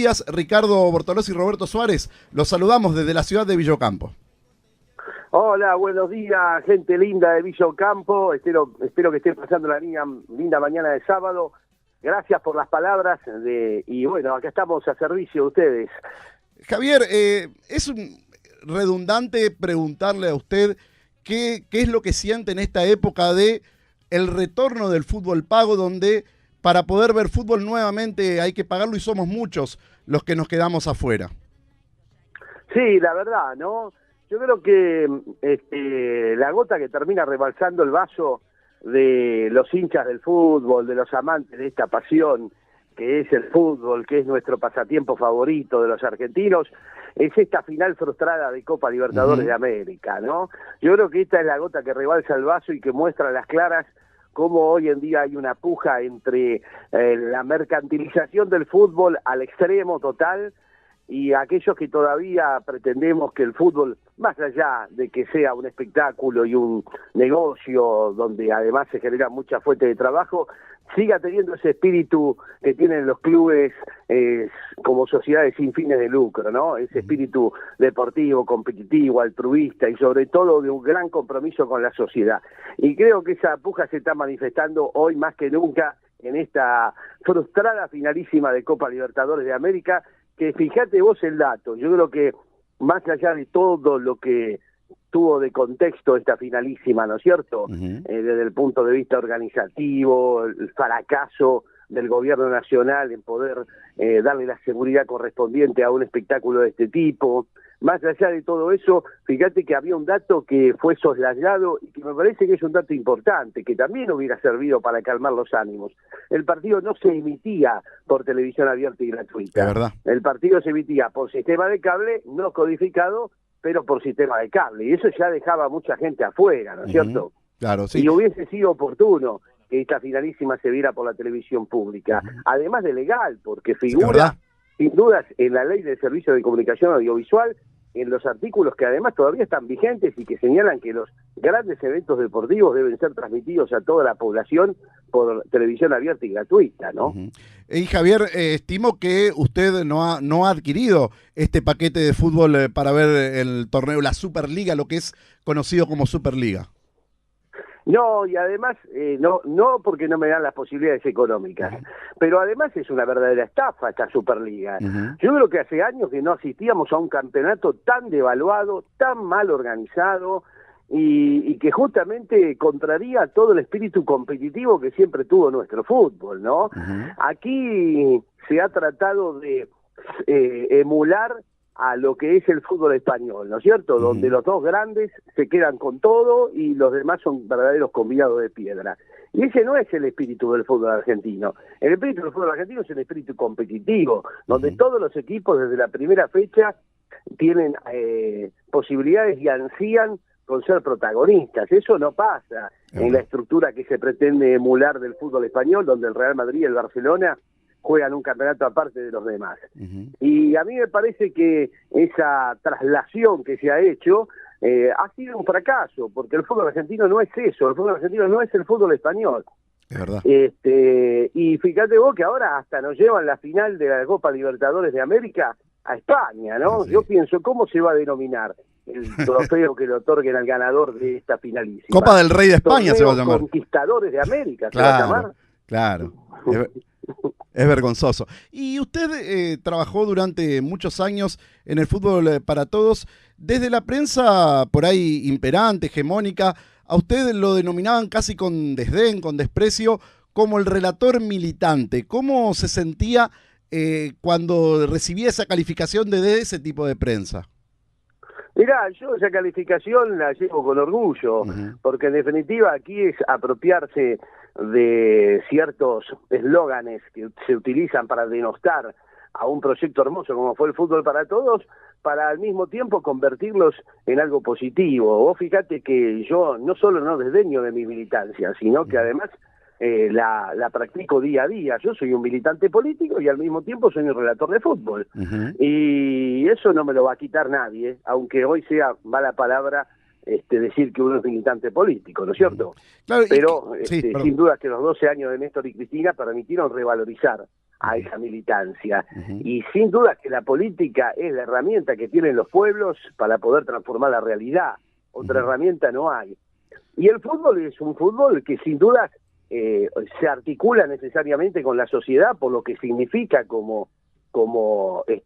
Días, Ricardo Bortolós y Roberto Suárez, los saludamos desde la ciudad de Villa Ocampo. Hola, buenos días, gente linda de Villa Ocampo. Espero que estén pasando la linda mañana de sábado. Gracias por las palabras y bueno, acá estamos a servicio de ustedes. Javier, es redundante preguntarle a usted qué es lo que siente en esta época de el retorno del fútbol pago, donde para poder ver fútbol nuevamente hay que pagarlo y somos muchos los que nos quedamos afuera. Sí, la verdad, ¿no? Yo creo que la gota que termina rebalsando el vaso de los hinchas del fútbol, de los amantes de esta pasión que es el fútbol, que es nuestro pasatiempo favorito de los argentinos, es esta final frustrada de Copa Libertadores de América, ¿no? Yo creo que esta es la gota que rebalsa el vaso y que muestra a las claras cómo hoy en día hay una puja entre la mercantilización del fútbol al extremo total y aquellos que todavía pretendemos que el fútbol, más allá de que sea un espectáculo y un negocio donde además se genera mucha fuente de trabajo, siga teniendo ese espíritu que tienen los clubes como sociedades sin fines de lucro, ¿no? Ese espíritu deportivo, competitivo, altruista y sobre todo de un gran compromiso con la sociedad. Y creo que esa puja se está manifestando hoy más que nunca en esta frustrada finalísima de Copa Libertadores de América, que fíjate vos el dato, yo creo que más allá de todo lo que tuvo de contexto esta finalísima, ¿no es cierto? Desde el punto de vista organizativo, el fracaso del gobierno nacional en poder darle la seguridad correspondiente a un espectáculo de este tipo. Más allá de todo eso, fíjate que había un dato que fue soslayado y que me parece que es un dato importante, que también hubiera servido para calmar los ánimos. El partido no se emitía por televisión abierta y gratuita. Es verdad. El partido se emitía por sistema de cable, no codificado, pero por sistema de cable. Y eso ya dejaba a mucha gente afuera, ¿no es cierto? Claro, sí. Y hubiese sido oportuno que esta finalísima se viera por la televisión pública. Además de legal, porque figura, sin dudas, en la Ley de Servicio de Comunicación Audiovisual, en los artículos que además todavía están vigentes y que señalan que los grandes eventos deportivos deben ser transmitidos a toda la población por televisión abierta y gratuita, ¿no? Y Javier, estimo que usted no ha adquirido este paquete de fútbol para ver el torneo, la Superliga, lo que es conocido como Superliga. No, y además, no porque no me dan las posibilidades económicas, pero además es una verdadera estafa esta Superliga. Yo creo que hace años que no asistíamos a un campeonato tan devaluado, tan mal organizado, y que justamente contraría todo el espíritu competitivo que siempre tuvo nuestro fútbol, ¿no? Aquí se ha tratado de emular a lo que es el fútbol español, ¿no es cierto? Donde los dos grandes se quedan con todo y los demás son verdaderos convidados de piedra. Y ese no es el espíritu del fútbol argentino. El espíritu del fútbol argentino es el espíritu competitivo, donde todos los equipos desde la primera fecha tienen posibilidades y ansían con ser protagonistas. Eso no pasa en la estructura que se pretende emular del fútbol español, donde el Real Madrid y el Barcelona juegan un campeonato aparte de los demás. Y a mí me parece que esa traslación que se ha hecho ha sido un fracaso, porque el fútbol argentino no es eso, el fútbol argentino no es el fútbol español. Es verdad. Y fíjate vos que ahora hasta nos llevan la final de la Copa Libertadores de América a España, ¿no? Yo pienso, ¿cómo se va a denominar el trofeo que le otorguen al ganador de esta finalísima? Copa del Rey de España se va a llamar. Conquistadores de América se va a llamar. Claro. Es vergonzoso. Y usted trabajó durante muchos años en el fútbol para todos. Desde la prensa por ahí imperante, hegemónica, a usted lo denominaban casi con desdén, con desprecio, como el relator militante. ¿Cómo se sentía cuando recibía esa calificación de ese tipo de prensa? Mirá, yo esa calificación la llevo con orgullo, porque en definitiva aquí es apropiarse de ciertos eslóganes que se utilizan para denostar a un proyecto hermoso como fue el fútbol para todos, para al mismo tiempo convertirlos en algo positivo. Vos fíjate que yo no solo no desdeño de mi militancia, sino que además la practico día a día. Yo soy un militante político y al mismo tiempo soy un relator de fútbol. Y eso no me lo va a quitar nadie, aunque hoy sea mala palabra decir que uno es militante político, ¿no es cierto? Claro, pero sí, sin duda que los 12 años de Néstor y Cristina permitieron revalorizar a esa militancia. Y sin duda que la política es la herramienta que tienen los pueblos para poder transformar la realidad. Otra herramienta no hay. Y el fútbol es un fútbol que sin duda se articula necesariamente con la sociedad por lo que significa como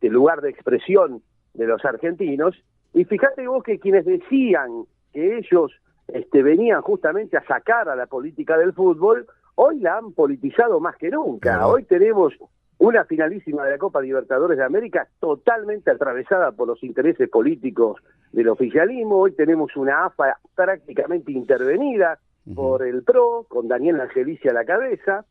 lugar de expresión de los argentinos. Y fíjate vos que quienes decían que ellos venían justamente a sacar a la política del fútbol, hoy la han politizado más que nunca. Hoy tenemos una finalísima de la Copa Libertadores de América totalmente atravesada por los intereses políticos del oficialismo. Hoy tenemos una AFA prácticamente intervenida por el PRO, con Daniel Angelici a la cabeza,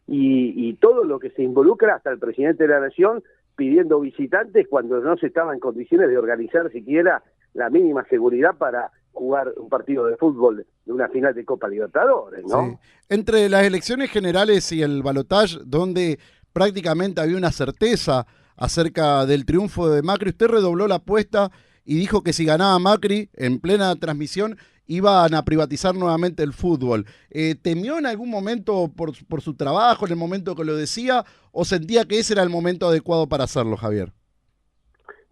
y todo lo que se involucra, hasta el presidente de la Nación pidiendo visitantes cuando no se estaba en condiciones de organizar siquiera la mínima seguridad para jugar un partido de fútbol de una final de Copa Libertadores, ¿no? Sí. Entre las elecciones generales y el balotaje, donde prácticamente había una certeza acerca del triunfo de Macri, usted redobló la apuesta y dijo que si ganaba Macri en plena transmisión iban a privatizar nuevamente el fútbol. ¿Temió en algún momento por su trabajo, en el momento que lo decía, o sentía que ese era el momento adecuado para hacerlo, Javier?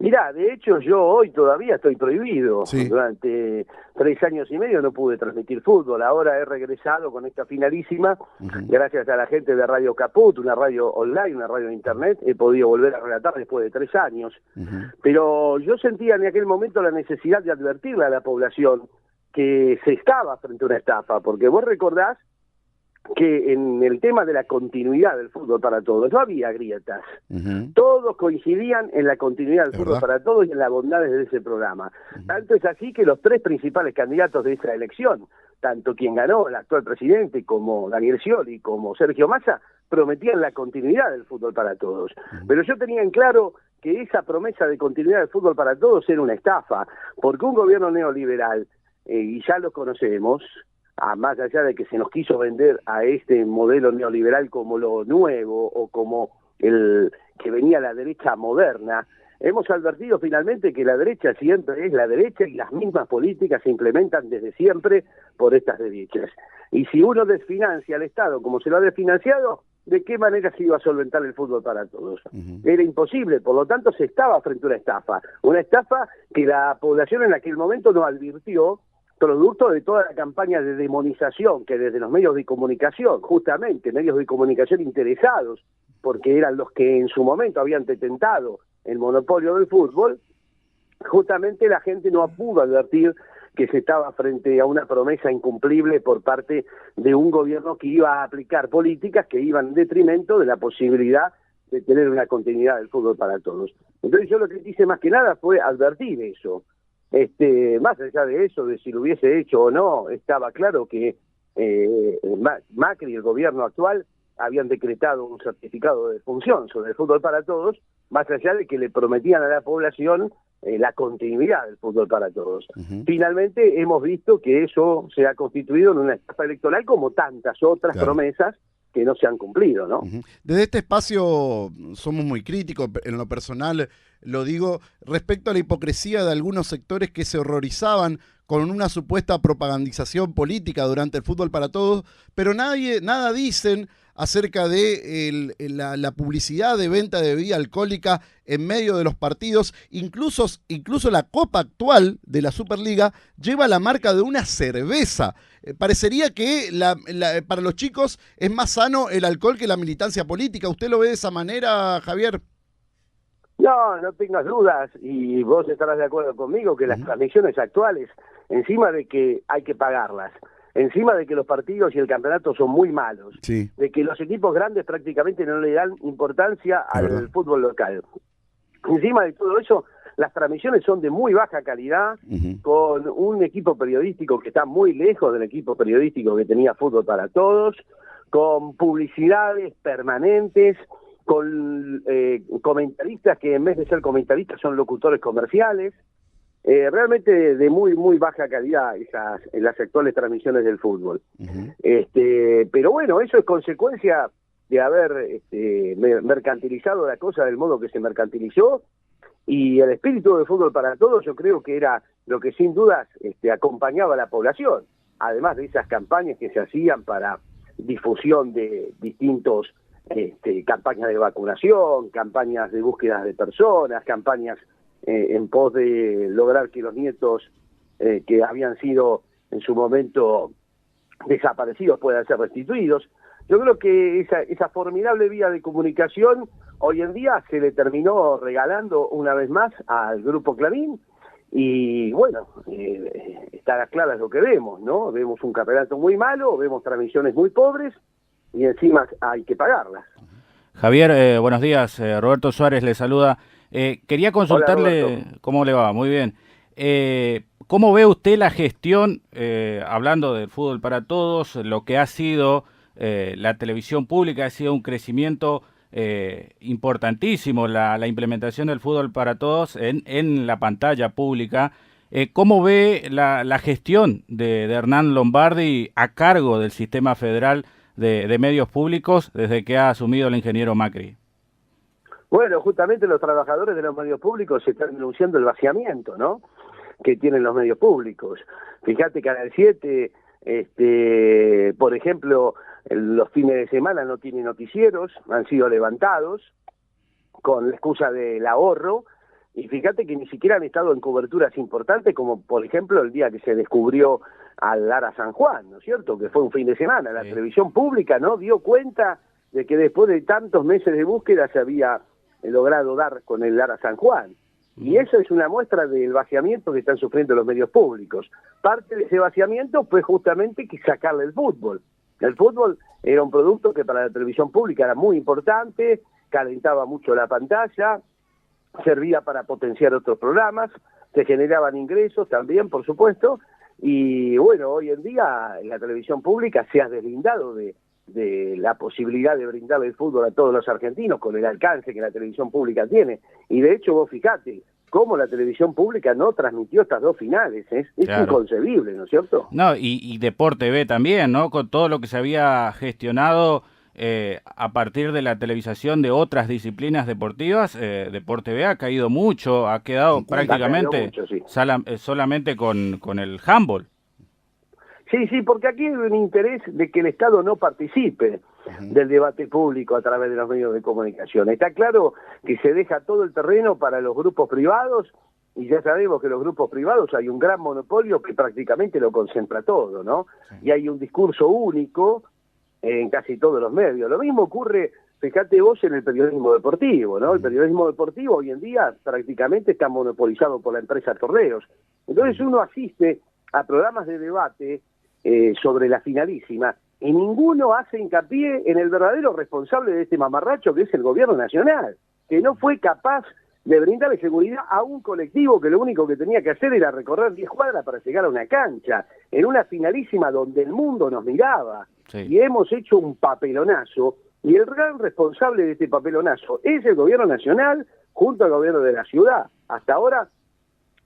Mirá, de hecho yo hoy todavía estoy prohibido. Sí. Durante 3 años y medio no pude transmitir fútbol. Ahora he regresado con esta finalísima. Gracias a la gente de Radio Caput, una radio online, una radio de internet, he podido volver a relatar después de 3 años. Pero yo sentía en aquel momento la necesidad de advertirle a la población que se estaba frente a una estafa, porque vos recordás que en el tema de la continuidad del fútbol para todos no había grietas. Todos coincidían en la continuidad del fútbol para todos y en las bondades de ese programa. Tanto es así que los 3 principales candidatos de esa elección, tanto quien ganó, el actual presidente, como Daniel Scioli, como Sergio Massa, prometían la continuidad del fútbol para todos. Pero yo tenía en claro que esa promesa de continuidad del fútbol para todos era una estafa, porque un gobierno neoliberal, y ya lo conocemos, más allá de que se nos quiso vender a este modelo neoliberal como lo nuevo o como el que venía la derecha moderna, hemos advertido finalmente que la derecha siempre es la derecha y las mismas políticas se implementan desde siempre por estas derechas. Y si uno desfinancia al Estado como se lo ha desfinanciado, ¿de qué manera se iba a solventar el fútbol para todos? Era imposible, por lo tanto se estaba frente a una estafa que la población en aquel momento no advirtió, producto de toda la campaña de demonización que desde los medios de comunicación, justamente medios de comunicación interesados, porque eran los que en su momento habían detentado el monopolio del fútbol, justamente la gente no pudo advertir que se estaba frente a una promesa incumplible por parte de un gobierno que iba a aplicar políticas que iban en detrimento de la posibilidad de tener una continuidad del fútbol para todos. Entonces yo lo que hice más que nada fue advertir eso. Más allá de eso, de si lo hubiese hecho o no, estaba claro que Macri y el gobierno actual habían decretado un certificado de defunción sobre el fútbol para todos, más allá de que le prometían a la población la continuidad del fútbol para todos. Finalmente hemos visto que eso se ha constituido en una estafa electoral como tantas otras promesas que no se han cumplido, ¿no? Desde este espacio somos muy críticos, en lo personal lo digo, respecto a la hipocresía de algunos sectores que se horrorizaban con una supuesta propagandización política durante el fútbol para todos, pero nada dicen acerca de la publicidad de venta de bebida alcohólica en medio de los partidos. Incluso la Copa actual de la Superliga lleva la marca de una cerveza. Parecería que para los chicos es más sano el alcohol que la militancia política. ¿Usted lo ve de esa manera, Javier? No tengas dudas, y vos estarás de acuerdo conmigo que las transmisiones actuales, encima de que hay que pagarlas, encima de que los partidos y el campeonato son muy malos, de que los equipos grandes prácticamente no le dan importancia al fútbol local, encima de todo eso, las transmisiones son de muy baja calidad, con un equipo periodístico que está muy lejos del equipo periodístico que tenía Fútbol para Todos, con publicidades permanentes, con comentaristas que en vez de ser comentaristas son locutores comerciales, realmente de muy baja calidad las actuales transmisiones del fútbol. Pero bueno, eso es consecuencia de haber mercantilizado la cosa del modo que se mercantilizó, y el espíritu de Fútbol para Todos yo creo que era lo que sin dudas acompañaba a la población, además de esas campañas que se hacían para difusión de distintos campañas de vacunación, campañas de búsqueda de personas, campañas en pos de lograr que los nietos que habían sido en su momento desaparecidos puedan ser restituidos. Yo creo que esa formidable vía de comunicación hoy en día se le terminó regalando una vez más al Grupo Clarín y bueno, está claro lo que vemos, ¿no? Vemos un campeonato muy malo, vemos transmisiones muy pobres y encima hay que pagarlas. Javier, buenos días. Roberto Suárez le saluda. Quería consultarle. Hola, cómo le va. Muy bien. ¿Cómo ve usted la gestión, hablando del fútbol para todos, lo que ha sido la televisión pública? Ha sido un crecimiento importantísimo la implementación del fútbol para todos en la pantalla pública. ¿Cómo ve la gestión de Hernán Lombardi a cargo del sistema federal de medios públicos desde que ha asumido el ingeniero Macri? Bueno, justamente los trabajadores de los medios públicos están denunciando el vaciamiento, ¿no?, que tienen los medios públicos. Fíjate, Canal 7, por ejemplo, los fines de semana no tiene noticieros, han sido levantados con la excusa del ahorro, y fíjate que ni siquiera han estado en coberturas importantes, como por ejemplo el día que se descubrió al Lara San Juan, ¿no es cierto?, que fue un fin de semana. La televisión pública no dio cuenta de que después de tantos meses de búsqueda se había logrado dar con el Lara San Juan. Y eso es una muestra del vaciamiento que están sufriendo los medios públicos. Parte de ese vaciamiento fue justamente que sacarle el fútbol. El fútbol era un producto que para la televisión pública era muy importante, calentaba mucho la pantalla, servía para potenciar otros programas, se generaban ingresos también, por supuesto, y bueno, hoy en día la televisión pública se ha deslindado de la posibilidad de brindarle el fútbol a todos los argentinos con el alcance que la televisión pública tiene. Y de hecho, vos fijate cómo la televisión pública no transmitió estas dos finales. Es claro, inconcebible, ¿no es cierto? No, y Deporte TV también, ¿no? Con todo lo que se había gestionado a partir de la televisación de otras disciplinas deportivas, Deporte TV ha caído mucho, ha quedado prácticamente mucho, sí, solamente con el handball. Sí, porque aquí hay un interés de que el Estado no participe del debate público a través de los medios de comunicación. Está claro que se deja todo el terreno para los grupos privados, y ya sabemos que los grupos privados hay un gran monopolio que prácticamente lo concentra todo, ¿no? Sí. Y hay un discurso único en casi todos los medios. Lo mismo ocurre, fíjate vos, en el periodismo deportivo, ¿no? El periodismo deportivo hoy en día prácticamente está monopolizado por la empresa Torneos. Entonces uno asiste a programas de debate sobre la finalísima, y ninguno hace hincapié en el verdadero responsable de este mamarracho, que es el gobierno nacional, que no fue capaz de brindarle seguridad a un colectivo que lo único que tenía que hacer era recorrer 10 cuadras para llegar a una cancha, en una finalísima donde el mundo nos miraba. Sí. Y hemos hecho un papelonazo, y el gran responsable de este papelonazo es el gobierno nacional junto al gobierno de la ciudad. Hasta ahora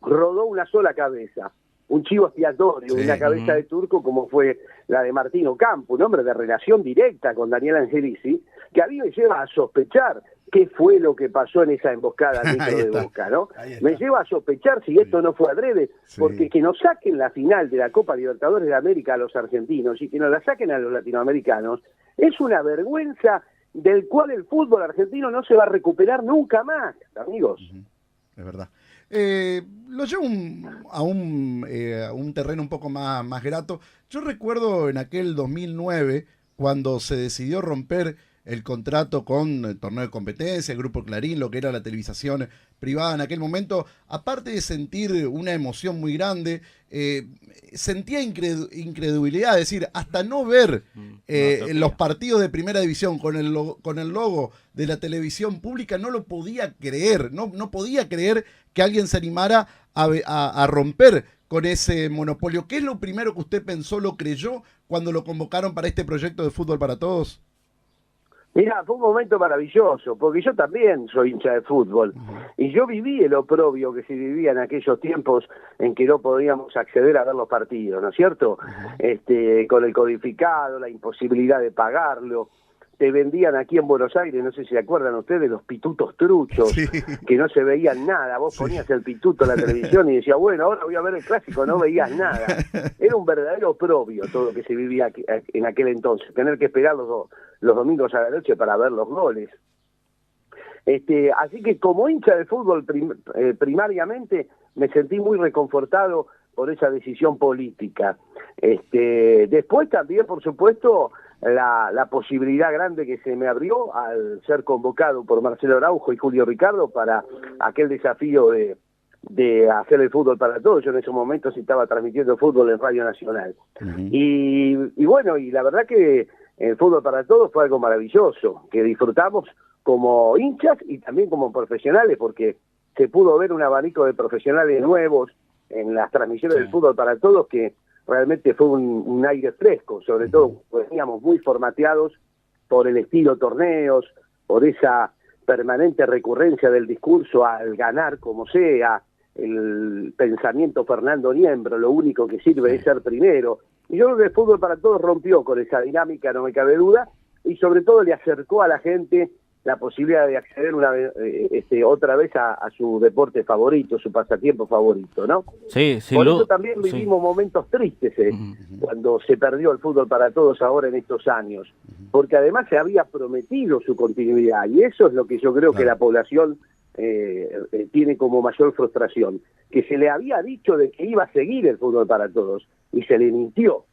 rodó una sola cabeza, un chivo expiatorio, sí, una cabeza de turco como fue la de Martín Ocampo, un hombre de relación directa con Daniel Angelici, que a mí me lleva a sospechar qué fue lo que pasó en esa emboscada dentro de Boca, ¿no? Me lleva a sospechar si esto no fue adrede, porque que nos saquen la final de la Copa Libertadores de América a los argentinos y que nos la saquen a los latinoamericanos, es una vergüenza del cual el fútbol argentino no se va a recuperar nunca más, amigos. Es verdad. Lo llevo a un terreno un poco más grato. Yo recuerdo en aquel 2009, cuando se decidió romper el contrato con el torneo de competencia, el Grupo Clarín, lo que era la televisación privada en aquel momento, aparte de sentir una emoción muy grande, sentía incredulidad, es decir, hasta no ver los partidos de primera división con el logo de la televisión pública, no lo podía creer, no podía creer que alguien se animara a romper con ese monopolio. ¿Qué es lo primero que usted pensó, lo creyó cuando lo convocaron para este proyecto de Fútbol para Todos? Mira, fue un momento maravilloso, porque yo también soy hincha de fútbol, y yo viví el oprobio que se vivía en aquellos tiempos en que no podíamos acceder a ver los partidos, ¿no es cierto? Con el codificado, la imposibilidad de pagarlo, te vendían aquí en Buenos Aires, no sé si se acuerdan ustedes, los pitutos truchos, Sí. que no se veían nada. Vos ponías el pituto en la televisión y decías, bueno, ahora voy a ver el clásico, no veías nada. Era un verdadero oprobio todo lo que se vivía en aquel entonces, tener que esperar los domingos a la noche para ver los goles. Así que como hincha de fútbol primariamente me sentí muy reconfortado por esa decisión política. Después también, por supuesto, la posibilidad grande que se me abrió al ser convocado por Marcelo Araujo y Julio Ricardo para aquel desafío de hacer el fútbol para todos. Yo en esos momentos estaba transmitiendo fútbol en Radio Nacional. Y bueno, y la verdad que el fútbol para todos fue algo maravilloso, que disfrutamos como hinchas y también como profesionales, porque se pudo ver un abanico de profesionales nuevos en las transmisiones del fútbol para todos, que realmente fue un aire fresco, sobre todo veníamos muy formateados por el estilo torneos, por esa permanente recurrencia del discurso al ganar como sea, el pensamiento Fernando Niembro, lo único que sirve es ser primero. Y yo creo que el fútbol para todos rompió con esa dinámica, no me cabe duda, y sobre todo le acercó a la gente la posibilidad de acceder otra vez a su deporte favorito, su pasatiempo favorito, ¿no? Sí, Por eso también vivimos momentos tristes cuando se perdió el fútbol para todos ahora en estos años, porque además se había prometido su continuidad, y eso es lo que yo creo que la población tiene como mayor frustración, que se le había dicho de que iba a seguir el fútbol para todos, y se le mintió.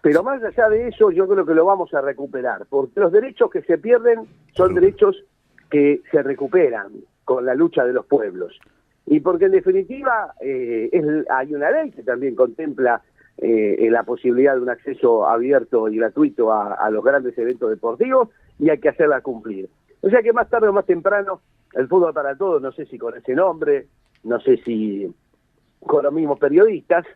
Pero más allá de eso, yo creo que lo vamos a recuperar, porque los derechos que se pierden son derechos que se recuperan con la lucha de los pueblos. Y porque en definitiva hay una ley que también contempla la posibilidad de un acceso abierto y gratuito a los grandes eventos deportivos, y hay que hacerla cumplir. O sea que más tarde o más temprano, el fútbol para todos, no sé si con ese nombre, no sé si con los mismos periodistas,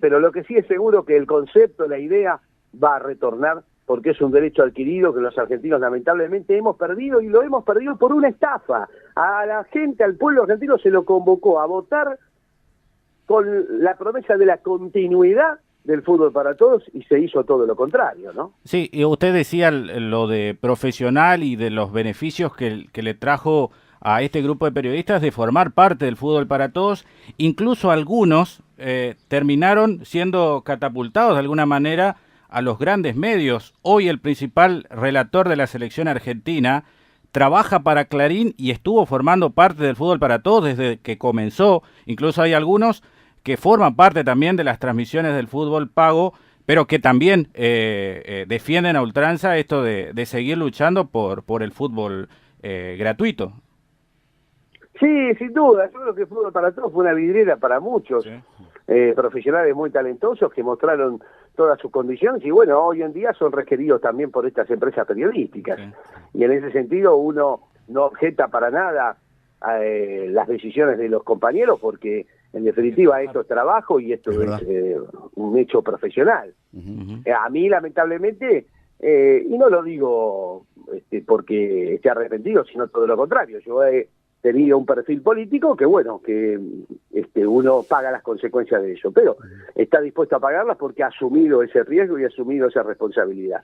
pero lo que sí es seguro que el concepto, la idea va a retornar, porque es un derecho adquirido que los argentinos lamentablemente hemos perdido, y lo hemos perdido por una estafa. A la gente, al pueblo argentino se lo convocó a votar con la promesa de la continuidad del fútbol para todos, y se hizo todo lo contrario, ¿no? Sí, y usted decía lo de profesional y de los beneficios que le trajo a este grupo de periodistas de formar parte del fútbol para todos. Incluso algunos terminaron siendo catapultados de alguna manera a los grandes medios. Hoy el principal relator de la selección argentina trabaja para Clarín y estuvo formando parte del fútbol para todos desde que comenzó. Incluso hay algunos que forman parte también de las transmisiones del fútbol pago, pero que también defienden a ultranza esto de seguir luchando por el fútbol gratuito. Sí, sin duda, yo creo que el fútbol para todos fue una vidriera para muchos profesionales muy talentosos que mostraron todas sus condiciones, y bueno, hoy en día son requeridos también por estas empresas periodísticas. Y en ese sentido uno no objeta para nada las decisiones de los compañeros, porque en definitiva esto es trabajo y esto es un hecho profesional. A mí lamentablemente, y no lo digo porque esté arrepentido, sino todo lo contrario, yo he tenido un perfil político que bueno, que uno paga las consecuencias de ello, pero está dispuesto a pagarlas porque ha asumido ese riesgo y ha asumido esa responsabilidad.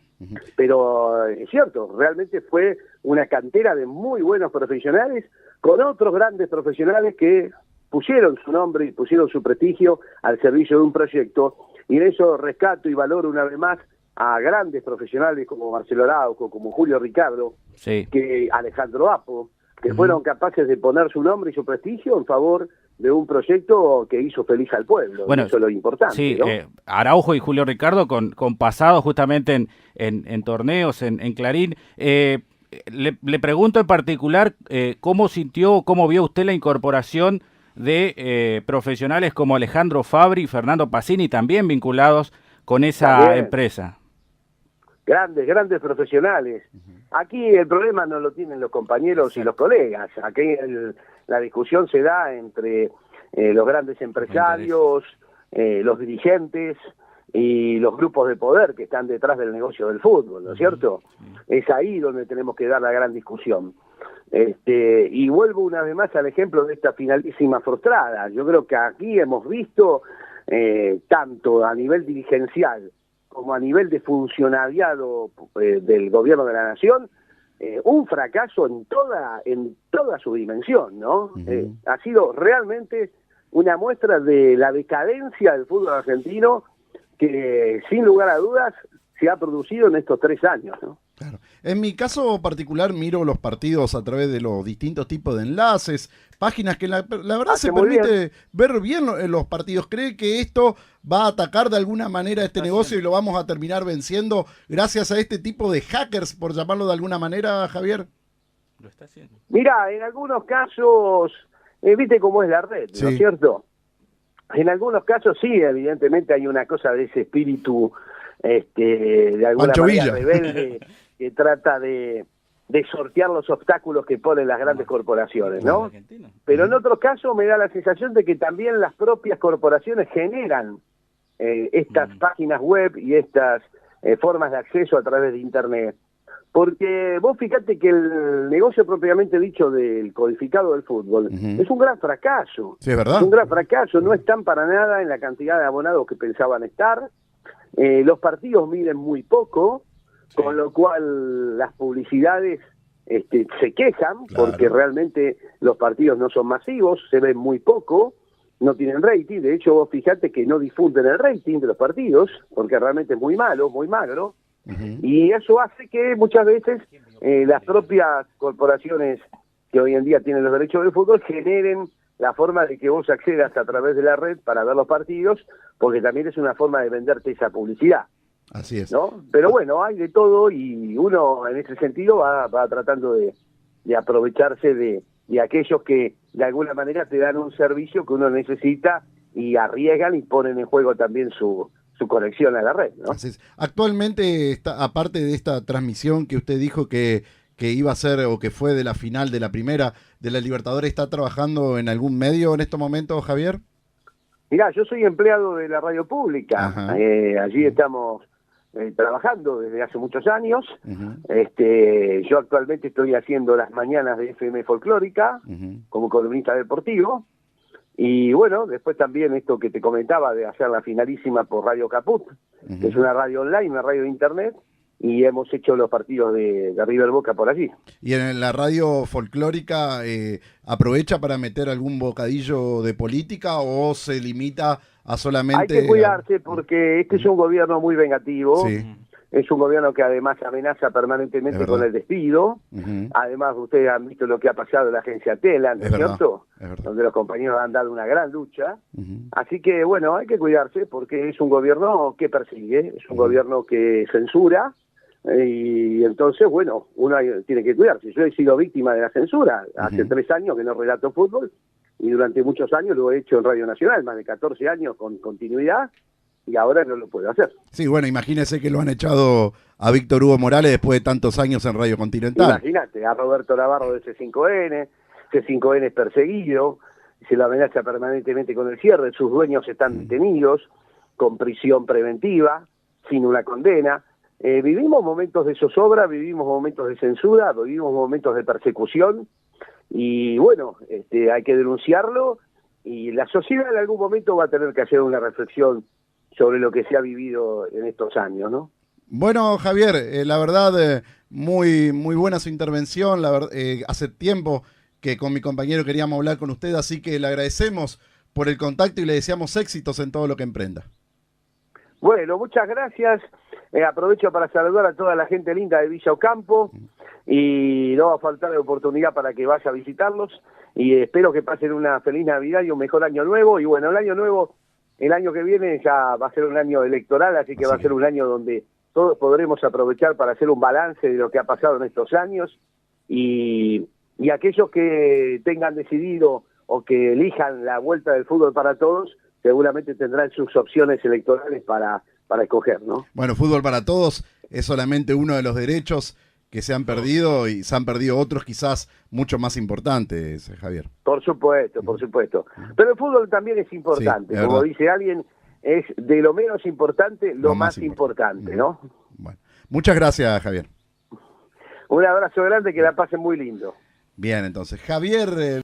Pero es cierto, realmente fue una cantera de muy buenos profesionales, con otros grandes profesionales que pusieron su nombre y pusieron su prestigio al servicio de un proyecto, y en eso rescato y valoro una vez más a grandes profesionales como Marcelo Araujo, como Julio Ricardo, que Alejandro Apo, que fueron capaces de poner su nombre y su prestigio en favor de un proyecto que hizo feliz al pueblo. Bueno, eso es lo importante. Sí, ¿no? Araujo y Julio Ricardo con pasado justamente en torneos, en Clarín. Le pregunto en particular cómo sintió, cómo vio usted la incorporación de profesionales como Alejandro Fabri y Fernando Pacini, también vinculados con esa empresa. Grandes profesionales. Aquí el problema no lo tienen los compañeros y los colegas. Aquí la discusión se da entre los grandes empresarios, los dirigentes y los grupos de poder que están detrás del negocio del fútbol, ¿no es cierto? Es ahí donde tenemos que dar la gran discusión. Y vuelvo una vez más al ejemplo de esta finalísima frustrada. Yo creo que aquí hemos visto, tanto a nivel dirigencial como a nivel de funcionariado del gobierno de la nación, un fracaso en toda su dimensión, ¿no? Ha sido realmente una muestra de la decadencia del fútbol argentino que, sin lugar a dudas, se ha producido en estos 3 años, ¿no? Claro. En mi caso particular miro los partidos a través de los distintos tipos de enlaces, páginas que la verdad se permite ver bien los partidos. ¿Cree que esto va a atacar de alguna manera este negocio y lo vamos a terminar venciendo gracias a este tipo de hackers, por llamarlo de alguna manera, Javier? Lo está haciendo. Mira, en algunos casos, viste cómo es la red, ¿no es cierto? En algunos casos sí, evidentemente hay una cosa de ese espíritu de alguna manera rebelde que trata de sortear los obstáculos que ponen las grandes corporaciones, ¿no? Pero en otros casos me da la sensación de que también las propias corporaciones generan estas páginas web y estas formas de acceso a través de Internet. Porque vos fíjate que el negocio propiamente dicho del codificado del fútbol es un gran fracaso. Sí, es verdad. Es un gran fracaso, no están para nada en la cantidad de abonados que pensaban estar. Los partidos miden muy poco, con lo cual las publicidades se quejan, porque realmente los partidos no son masivos, se ven muy poco, no tienen rating. De hecho, vos fijate que no difunden el rating de los partidos, porque realmente es muy malo, muy magro. Y eso hace que muchas veces las propias corporaciones que hoy en día tienen los derechos del fútbol generen la forma de que vos accedas a través de la red para ver los partidos, porque también es una forma de venderte esa publicidad. Así es. ¿No? Pero bueno, hay de todo y uno en ese sentido va tratando de aprovecharse de aquellos que de alguna manera te dan un servicio que uno necesita y arriesgan y ponen en juego también su conexión a la red, ¿no? Así es. Actualmente, aparte de esta transmisión que usted dijo que iba a ser o que fue de la final de la primera de la Libertadores, ¿está trabajando en algún medio en estos momentos, Javier? Mirá, yo soy empleado de la radio pública. Allí estamos trabajando desde hace muchos años. Yo actualmente estoy haciendo las mañanas de FM Folclórica como columnista deportivo. Y bueno, después también esto que te comentaba de hacer la finalísima por Radio Caput, que es una radio online, una radio de internet, y hemos hecho los partidos de River Boca por allí. ¿Y en la radio folclórica aprovecha para meter algún bocadillo de política o se limita a solamente...? Hay que cuidarse porque este es un gobierno muy vengativo. Es un gobierno que además amenaza permanentemente con el despido. Además, ustedes han visto lo que ha pasado en la agencia Tela, ¿no es cierto? Donde los compañeros han dado una gran lucha. Así que, bueno, hay que cuidarse porque es un gobierno que persigue, es un gobierno que censura. Y entonces, bueno, uno tiene que cuidarse. Yo he sido víctima de la censura. Hace 3 años que no relato fútbol y durante muchos años lo he hecho en Radio Nacional, más de 14 años con continuidad. Y ahora no lo puedo hacer. Sí, bueno, imagínese que lo han echado a Víctor Hugo Morales después de tantos años en Radio Continental. Imagínate, a Roberto Navarro de C5N, C5N es perseguido, se lo amenaza permanentemente con el cierre, sus dueños están detenidos, con prisión preventiva, sin una condena. Vivimos momentos de zozobra, vivimos momentos de censura, vivimos momentos de persecución, y bueno, hay que denunciarlo, y la sociedad en algún momento va a tener que hacer una reflexión sobre lo que se ha vivido en estos años, ¿no? Bueno, Javier, la verdad, muy buena su intervención. La verdad, hace tiempo que con mi compañero queríamos hablar con usted, así que le agradecemos por el contacto y le deseamos éxitos en todo lo que emprenda. Bueno, muchas gracias. Aprovecho para saludar a toda la gente linda de Villa Ocampo y no va a faltar la oportunidad para que vaya a visitarlos y espero que pasen una feliz Navidad y un mejor año nuevo. Y bueno, el año nuevo... El año que viene ya va a ser un año electoral, así que va a ser un año donde todos podremos aprovechar para hacer un balance de lo que ha pasado en estos años y aquellos que tengan decidido o que elijan la vuelta del fútbol para todos, seguramente tendrán sus opciones electorales para escoger, ¿no? Bueno, fútbol para todos es solamente uno de los derechos que se han perdido y se han perdido otros quizás mucho más importantes, Javier. Por supuesto, por supuesto. Pero el fútbol también es importante, como dice alguien, es de lo menos importante lo más importante, ¿no? Bueno, muchas gracias, Javier. Un abrazo grande, que la pasen muy lindo. Bien, entonces, Javier...